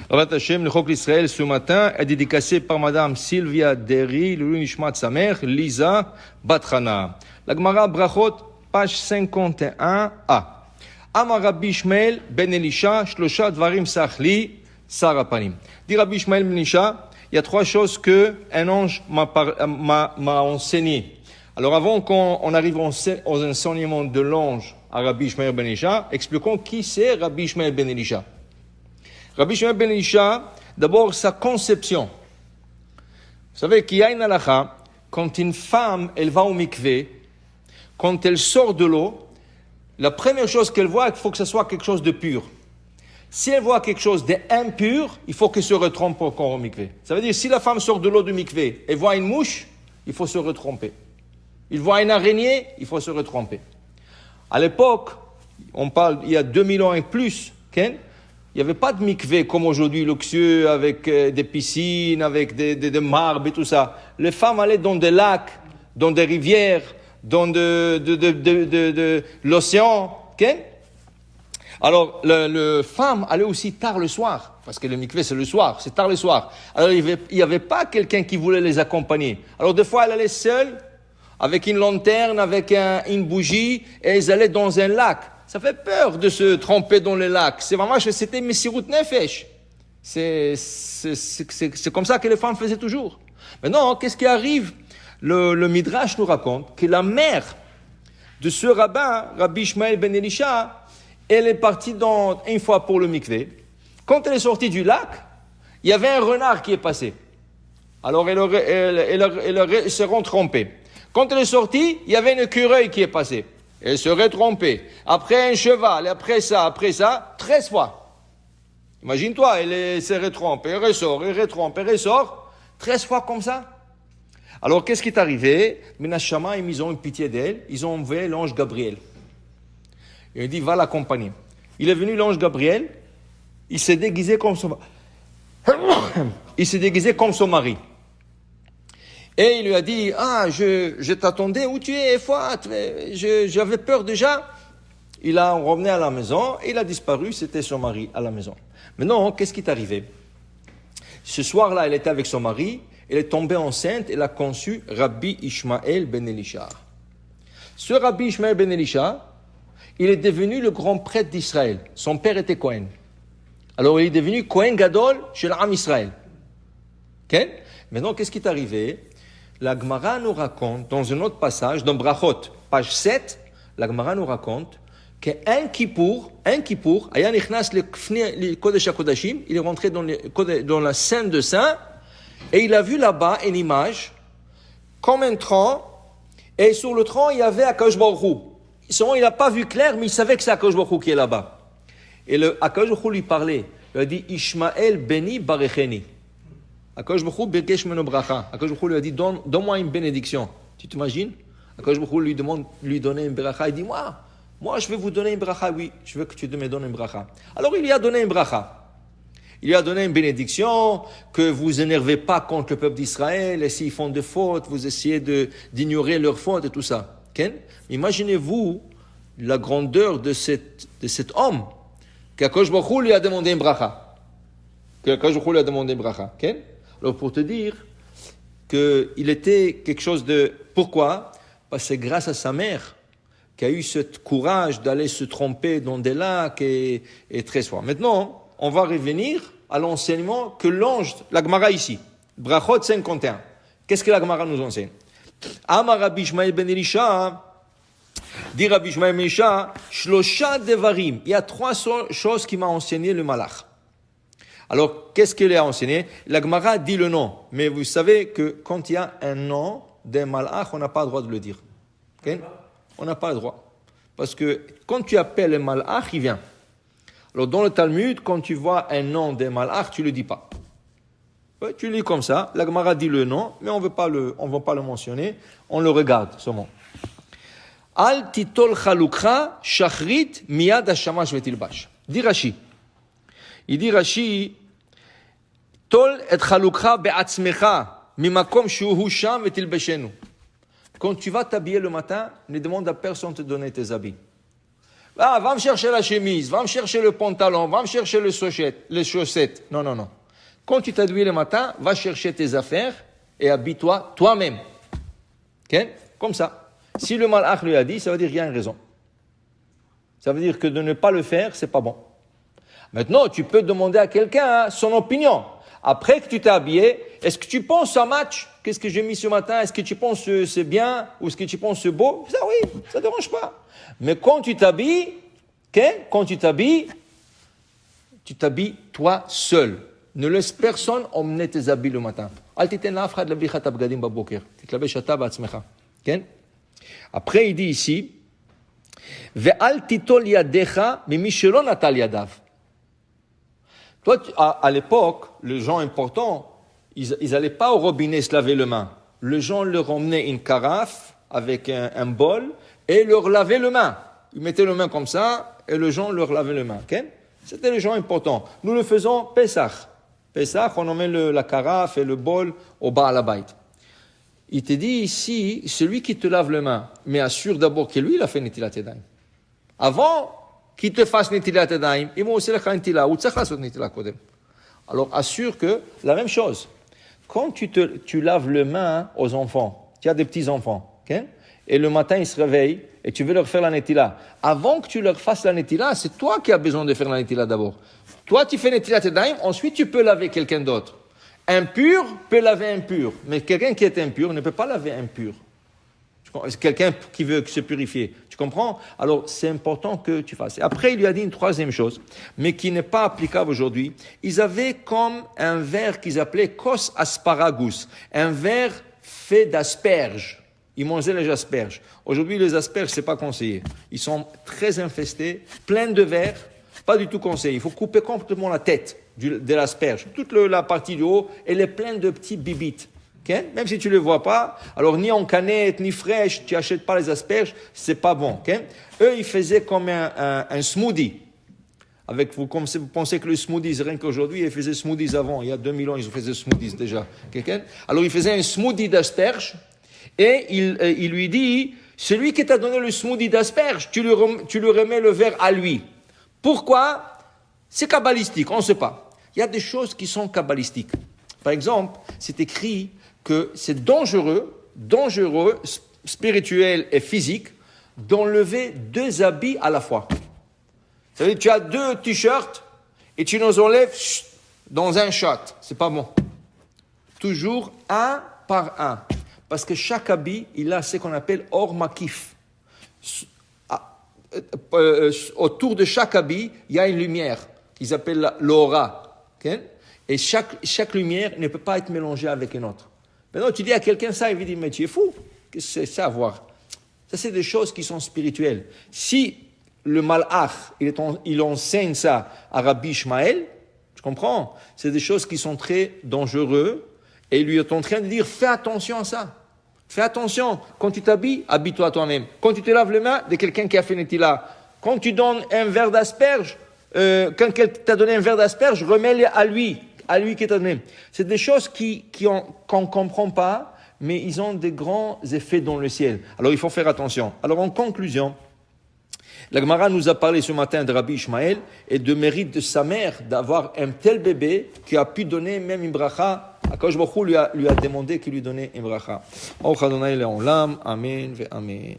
Rabat Hashem, le Chok l'Israël ce matin est dédicacé par Madame Sylvia Derry, le Nishmat sa mère, Lisa Batrana. La Gemara Brachot, page 51a. Amar Rabbi Ishmael ben Elisha, Shlosha Dvarim Sachli, Sarapanim. Dit Rabbi Ishmael ben Elisha, il y a trois choses que un ange m'a enseigné. Alors avant qu'on arrive aux enseignements de l'ange à Rabbi Ishmael ben Elisha, expliquons qui c'est Rabbi Ishmael ben Elisha. Rabbi Ishmael ben Elisha, d'abord sa conception. Vous savez qu'il y a une halakha, quand une femme, elle va au mikvé, quand elle sort de l'eau, la première chose qu'elle voit, il faut que ce soit quelque chose de pur. Si elle voit quelque chose d'impur, il faut qu'elle se retrompe encore au mikvé. Ça veut dire, si la femme sort de l'eau du mikvé et voit une mouche, il faut se retromper. Il voit une araignée, il faut se retromper. À l'époque, on parle, il y a 2000 ans et plus, Ken, il n'y avait pas de mikvé comme aujourd'hui, luxueux, avec des piscines, avec des marbres et tout ça. Les femmes allaient dans des lacs, dans des rivières, dans de l'océan. Okay? Alors, le femme allait aussi tard le soir, parce que le mikvé c'est le soir, c'est tard le soir. Alors, il n'y avait pas quelqu'un qui voulait les accompagner. Alors, des fois, elle allait seule, avec une lanterne, avec une bougie, et ils allaient dans un lac. Ça fait peur de se tremper dans le lac. C'est vraiment, c'était Messirut Nefesh. C'est comme ça que les femmes faisaient toujours. Maintenant, qu'est-ce qui arrive? Le Midrash nous raconte que la mère de ce rabbin, Rabbi Ishmael ben Elisha, elle est partie une fois pour le mikvé. Quand elle est sortie du lac, il y avait un renard qui est passé. Alors elle se retrompée. Quand elle est sortie, il y avait un écureuil qui est passé. Elle se retrompée. Après un cheval, après ça, 13 fois. Imagine-toi, elle se retrompe, elle ressort, elle retrompe, elle ressort, 13 fois comme ça. Alors, qu'est-ce qui est arrivé? Minashama, ils ont eu pitié d'elle, ils ont envoyé l'ange Gabriel. Il a dit, va l'accompagner. Il est venu l'ange Gabriel, il s'est déguisé comme son mari. Et il lui a dit, je t'attendais, où tu es, Fouad? J'avais peur déjà. On revenait à la maison, il a disparu, c'était son mari à la maison. Maintenant, qu'est-ce qui est arrivé? Ce soir-là, elle était avec son mari, elle est tombée enceinte, elle a conçu Rabbi Ishmael ben Elisha. Ce Rabbi Ishmael ben Elisha, il est devenu le grand prêtre d'Israël. Son père était Kohen. Alors, il est devenu Kohen Gadol chez l'Am Israël. Okay? Maintenant, qu'est-ce qui est arrivé? La Gemara nous raconte, dans un autre passage, dans Brachot, page 7, la Gemara nous raconte qu'un Kippour, Ayan Ichnas le Kodesh HaKodashim, il est rentré dans la scène de Saint, et il a vu là-bas une image, comme un tronc, et sur le tronc, il y avait Akadosh Baruch Hu. Seulement, il n'a pas vu clair, mais il savait que c'est Akadosh Baruch Hu qui est là-bas. Et Akadosh Baruch Hu lui parlait, il a dit, Ishmael Beni Barecheni. Akadosh Baruch Hu Birkesh Meno Bracha. Akadosh Baruch Hu lui a dit, donne-moi une bénédiction. Tu t'imagines? Akadosh Baruch Hu lui donner une bracha. Il dit, moi, je vais vous donner une bracha. Oui, je veux que tu me donnes une bracha. Alors, il lui a donné une bracha. Il lui a donné une bénédiction, que vous énervez pas contre le peuple d'Israël, et s'ils font des fautes, vous essayez d'ignorer leurs fautes et tout ça. Okay? Imaginez-vous la grandeur de cet homme, qu'Akadosh Baruch Hu lui a demandé une bracha. Okay? Alors, pour te dire qu'il était quelque chose de... Pourquoi? Parce que c'est grâce à sa mère qui a eu ce courage d'aller se tromper dans des lacs et 13 fois. Maintenant, on va revenir à l'enseignement que l'ange, la Gemara ici, Brachot 51. Qu'est-ce que la Gemara nous enseigne? Amar Rabbi Ishmael ben Elisha, dit Rabbi Ishmael ben Elisha, Shlosha devarim. Il y a trois choses qui m'a enseigné le malach. Alors, qu'est-ce qu'il a enseigné? La Gemara dit le nom, mais vous savez que quand il y a un nom d'un malach, on n'a pas le droit de le dire. Okay? On n'a pas le droit. Parce que quand tu appelles le malach, il vient. Alors, dans le Talmud, quand tu vois un nom d'un malach, tu ne le dis pas. Ouais, tu lis comme ça, la Gemara dit le nom, mais on ne veut pas le mentionner, on le regarde seulement. Al titol chalukha shachrit miyad hashamash vetilbash. Dit Rashi. Il dit Rashi, tol et chalukha be'atzmecha mimakom shuhu sham vetilbeshenu. Quand tu vas t'habiller le matin, ne demande à personne de te donner tes habits. Ah, va me chercher la chemise, va me chercher le pantalon, va me chercher les chaussettes. Non, non, non. Quand tu t'habilles le matin, va chercher tes affaires et habille-toi toi-même. Okay? Comme ça. Si le malach lui a dit, ça veut dire qu'il y a une raison. Ça veut dire que de ne pas le faire, c'est pas bon. Maintenant, tu peux demander à quelqu'un son opinion. Après que tu t'es habillé, est-ce que tu penses à match? Qu'est-ce que j'ai mis ce matin? Est-ce que tu penses que c'est bien? Ou est-ce que tu penses que c'est beau? Ça oui, ça ne dérange pas. Mais quand tu t'habilles, tu t'habilles toi seul. Ne laisse personne emmener tes habits le matin. Après, il dit ici, toi, à l'époque, les gens importants, ils n'allaient pas au robinet se laver les mains. Les gens leur emmenaient une carafe avec un bol et leur lavaient les mains. Ils mettaient les mains comme ça et les gens leur lavaient les mains. Okay? C'était les gens importants. Nous le faisons Pesach. Pesach, on emmène la carafe et le bol au Baal Habayit. Il te dit ici, celui qui te lave les mains, mais assure d'abord que lui, il a fait Netilat Yadayim. Avant qu'il te fasse Netilat Yadayim, il m'a aussi la Netilat, ou tzach lasot Netilat Kodem. Alors assure que, la même chose, quand tu laves les mains aux enfants, tu as des petits-enfants, okay? Et le matin ils se réveillent, et tu veux leur faire la Netilat. Avant que tu leur fasses la Netilat, c'est toi qui as besoin de faire la Netilat d'abord. Toi, tu fais Netilat Yadayim, ensuite tu peux laver quelqu'un d'autre. Impur peut laver impur, mais quelqu'un qui est impur ne peut pas laver impur. C'est quelqu'un qui veut se purifier. Tu comprends? Alors, c'est important que tu fasses. Et après, il lui a dit une troisième chose, mais qui n'est pas applicable aujourd'hui. Ils avaient comme un verre qu'ils appelaient kos asparagus, un verre fait d'asperges. Ils mangeaient les asperges. Aujourd'hui, les asperges, c'est pas conseillé. Ils sont très infestés, pleins de vers, pas du tout conseillé. Il faut couper complètement la tête de l'asperge. Toute la partie du haut, elle est pleine de petits bibites. Okay? Même si tu ne les vois pas, alors ni en canette, ni fraîche, tu n'achètes pas les asperges, c'est pas bon. Okay? Eux, ils faisaient comme un smoothie. Vous pensez que le smoothie, c'est rien qu'aujourd'hui, ils faisaient smoothies avant. Il y a 2000 ans, ils faisaient smoothies déjà. Okay? Alors, ils faisaient un smoothie d'asperges et il lui dit, celui qui t'a donné le smoothie d'asperges, tu lui remets le verre à lui. Pourquoi? C'est kabbalistique, on ne sait pas. Il y a des choses qui sont kabbalistiques. Par exemple, c'est écrit que c'est dangereux, spirituel et physique, d'enlever 2 habits à la fois. Ça veut dire que tu as 2 t-shirts et tu nous enlèves dans un shot. C'est pas bon. Toujours un par un. Parce que chaque habit, il a ce qu'on appelle or makif. Autour de chaque habit, il y a une lumière qu'ils appellent l'aura. Okay? Et chaque lumière ne peut pas être mélangée avec une autre. Maintenant, tu dis à quelqu'un ça, il va dire, mais tu es fou. Qu'est-ce que c'est ça à voir? Ça, c'est des choses qui sont spirituelles. Si le malach, il enseigne ça à Rabbi Ishmael, tu comprends? C'est des choses qui sont très dangereuses. Et il lui est en train de dire, fais attention à ça. Fais attention. Quand tu t'habilles, habille-toi toi-même. Quand tu te laves les mains, de quelqu'un qui a fait Netilat. Quand tu donnes un verre d'asperge, quand quelqu'un t'a donné un verre d'asperge, remets-le à lui qui t'a donné. C'est des choses qu'on ne comprend pas, mais ils ont des grands effets dans le ciel. Alors il faut faire attention. Alors en conclusion, la Gemara nous a parlé ce matin de Rabbi Ishmael et de mérite de sa mère d'avoir un tel bébé qui a pu donner même une bracha. Akadosh Baruch Hu lui a demandé qu'il lui donnait une bracha. Amen ve amen.